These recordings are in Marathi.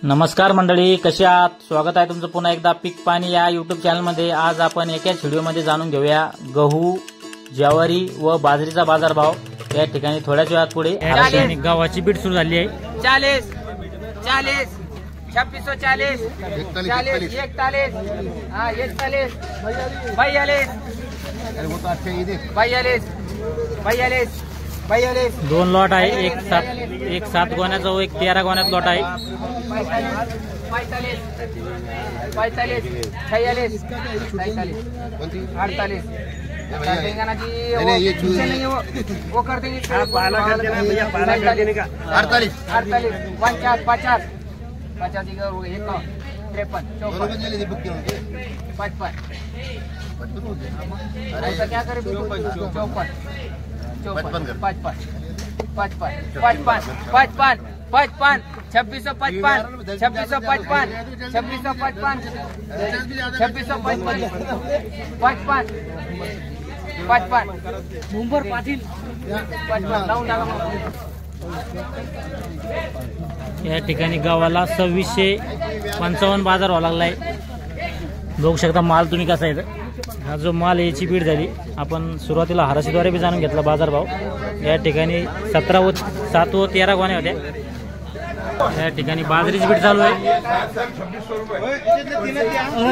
नमस्कार मंडळी, कशी आहात? स्वागत आहे तुमचं पुन्हा एकदा पीक पाणी या यूट्यूब चॅनलमध्ये। आज आपण एकाच व्हिडिओमध्ये जाणून घेऊया गहू, ज्वारी व बाजरीचा बाजारभाव। या ठिकाणी थोड्याच वेळात पुढे गव्हाची बीट सुरू झाली आहे। 40 40 2640 40 41 हां 41 42 दोन लॉट आहे। एक 7 गोण्याचा व एक 13 गोण्याचा लॉट आहे। 45 46 46 48 वो कर देंगे 48 50 50 50 53 ऐसा क्या करे 54 55 55 55 55 2655 2655 2655 55 मुंबर पाटील 55 लावून टाका। या ठिकाणी गव्हाला 2655 बाजार व्हावा लागलाय। बघू शकता माल तुम्ही कसा आहे। हा जो माल याची बीड झाली। आपण सुरुवातीला हराशीद्वारे बी जाणून घेतला बाजारभाव। या ठिकाणी 17 व 7 व 13 गोण्या होत्या। या ठिकाणी बाजरीची बीट चालू आहे।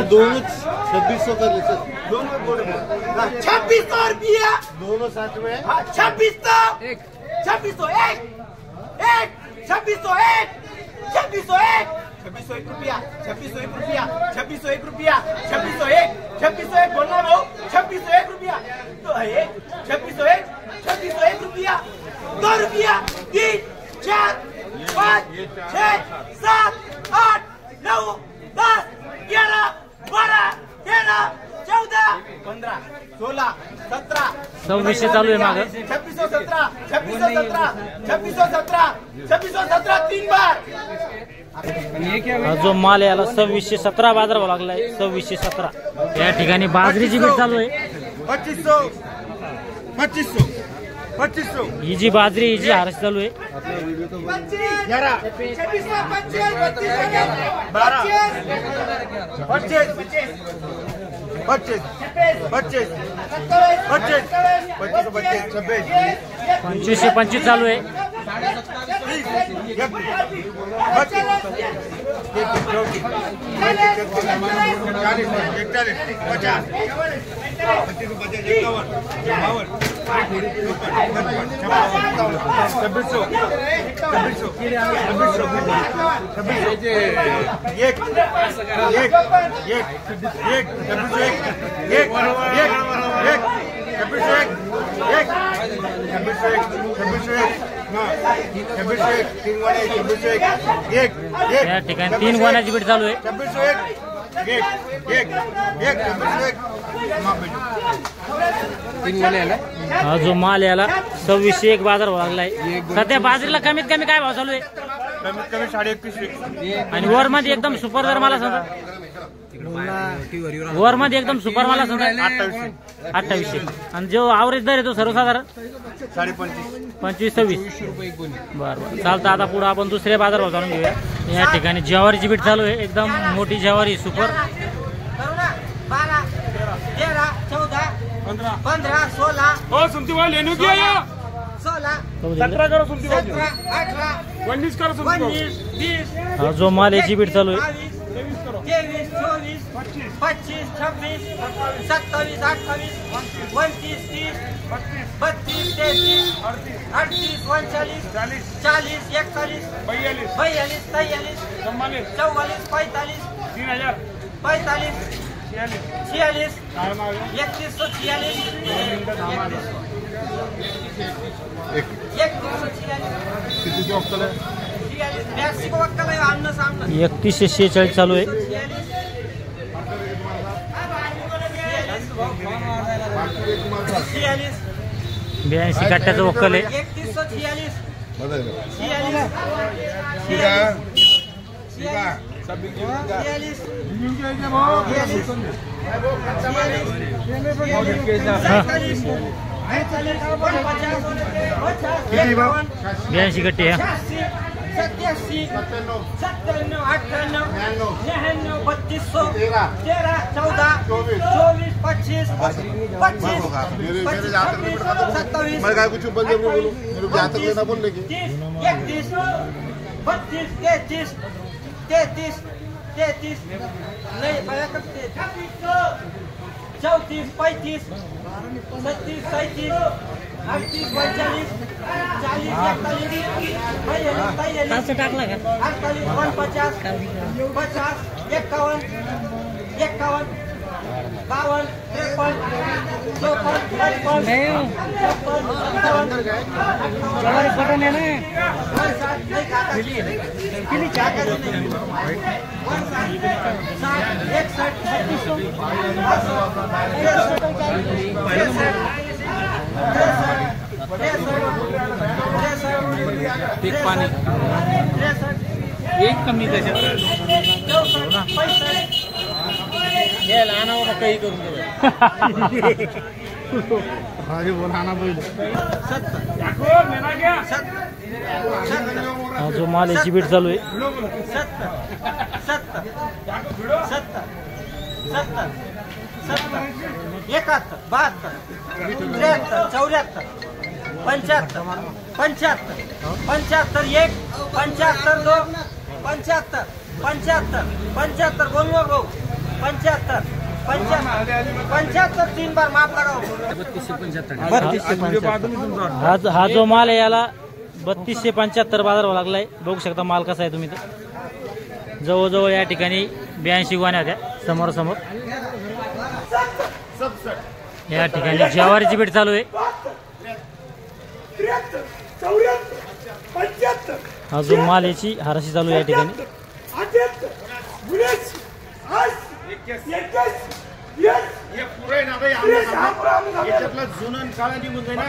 2600 रुपया दोनों साथ में 2601 2601 2601 2601 2601 रुपया 2601 रुपया 2601 बोलना भाऊ 2601 रुपया तो है 2601 रुपया 2 रुपया 3 4 5 6 7 8 9 10 11 12 13 14 15 16 17 2600 चालू आहे मागे। 2617 तीन बार। जो माल याला 2617 बाजार व्हावा लागलाय। 2617 या ठिकाणी बाजरीची बीट चालू आहे। 2500 ही जी बाजरी ही जी हराशी चालू आहे। 2525 चालू आहे। या ठिकाणी 3 गोण्याची बीट चालू आहे। 3 गोण्या हा जो माल याला 2601 बाजार व्हावा लागलाय। सध्या बाजरीला कमीत कमी काय भाव चालू आहे? कमीत कमी 2150 आणि वर मध्ये एकदम सुपर दर मला सांगा। वर मध्ये एकदम सुपर मला सांगा 2800 आणि जो ॲव्हरेज दर आहे तो सर्वसाधारण 25-26 बरं चालतं। आता पुढे आपण दुसऱ्या बाजारभाव जाणून घेऊया। या ठिकाणी ज्वारीची बीट चालू आहे। एकदम मोठी ज्वारी सुपर 12 13 14 15 16 हो सुनती वाले लेनो किया या 16 17 करो सुनती वाले 17 18 19 करो सुनती वाले 20 हा जो माल याची बीट चालू आहे। 23 24 25 26 27 28 29 30 32 33 38 39 40 41 42 43 44 44 45 3000 45 46 3146 3146 चालू आहे। 82 कट्ट्याचं वक्कल आहे। 82 82 गट्टी आहे। 87 97 98 98 99 3200 13 14 24 25 25 27 मैं काय कुछ ऊपर जब बोलूं मेरे को जाते हुए ना बोलने की 31 32 33 33 33 नहीं बघा करते 34 35 36 37 38 39 40 41 42 टाकला का 48 49 50 51 51 52 53 पाणी एक कमी त्याच्यात काही करून अरे बोला ना बोल हा जो माल याची बीट चालू आहे 75 तीन बार माफ लगाओ हा जो माल आहे याला 3275 बाजार व्हावा लागलाय. बघू शकता माल कसा आहे तुम्ही. तर जवळजवळ या ठिकाणी 82 गोण्या होत्या समोर समोर. या ठिकाणी ज्वारीची बीट चालू आहे. हा जो माल याची हाराशी चालू आहे या ठिकाणी. हे पुरे ना भाई याच्यातला जुनं काळा निघून जाईल ना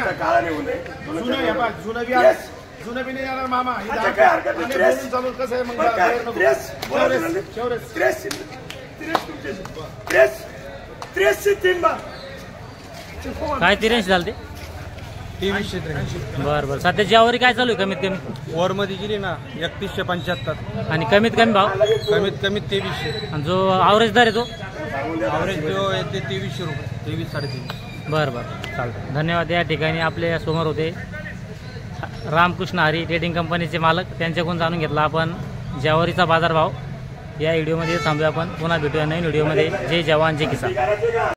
जुनं हे बघ जुनं बी जुनं बी नाही जाणार मामा बोलून चालू कसं आहे मग काय 83 झालं ते 2383 बरं बरं. सध्या ज्वारी काय चालू आहे कमीत कमी वर मध्ये गेली ना 3175 आणि कमीत कमी भाव कमीत कमी 2300 आणि जो ॲव्हरेज दर आहे तो ॲव्हरेज जो येते 2300 रुपये 23 23.5. बरं बरं चालतं. धन्यवाद. या ठिकाणी आपल्या समोर होते रामकृष्ण हरी ट्रेडिंग कंपनीचे मालक. त्यांच्याकडून जाणून घेतला आपण ज्वारीचा बाजारभाव. या व्हिडिओमध्ये थांबूया आपण. पुन्हा भेटूया नवीन व्हिडिओमध्ये. जय जवान जय किसान.